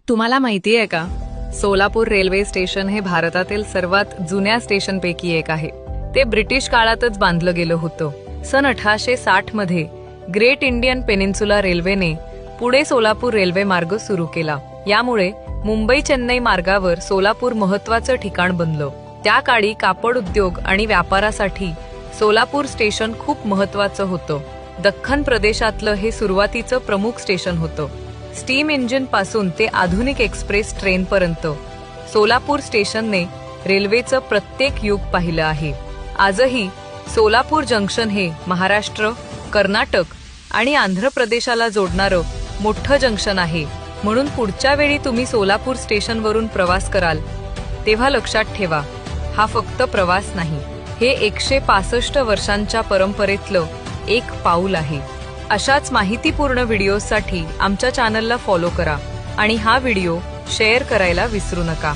तुम्हाला माहिती आहे का, सोलापूर रेल्वे स्टेशन हे भारतातील सर्वात जुन्या स्टेशनपैकी एक आहे. ते ब्रिटिश काळातच बांधलं गेलं होतं. सन 1860 मध्ये ग्रेट इंडियन पेनिन्सुला रेल्वेने पुढे सोलापूर रेल्वे मार्ग सुरू केला. यामुळे मुंबई चेन्नई मार्गावर सोलापूर महत्त्वाचं ठिकाण बनलं. त्या काळी कापड उद्योग आणि व्यापारासाठी सोलापूर स्टेशन खूप महत्त्वाचं होतं. दख्खन प्रदेशातलं हे सुरुवातीचं प्रमुख स्टेशन होतं. स्टीम इंजिन पासून ते आधुनिक एक्सप्रेस ट्रेनपर्यंत सोलापूर स्टेशनने रेल्वेचं प्रत्येक युग पाहिलं आहे. आजही सोलापूर जंक्शन हे महाराष्ट्र, कर्नाटक आणि आंध्र प्रदेशाला जोडणारं मोठं जंक्शन आहे. म्हणून पुढच्या वेळी तुम्ही सोलापूर स्टेशनवरून प्रवास कराल तेव्हा लक्षात ठेवा, हा फक्त प्रवास नाही, हे 165 वर्षांच्या परंपरेतलं एक पाऊल आहे. अशाच माहितीपूर्ण व्हिडिओसाठी आमच्या चॅनलला फॉलो करा आणि हा व्हिडिओ शेअर करायला विसरू नका.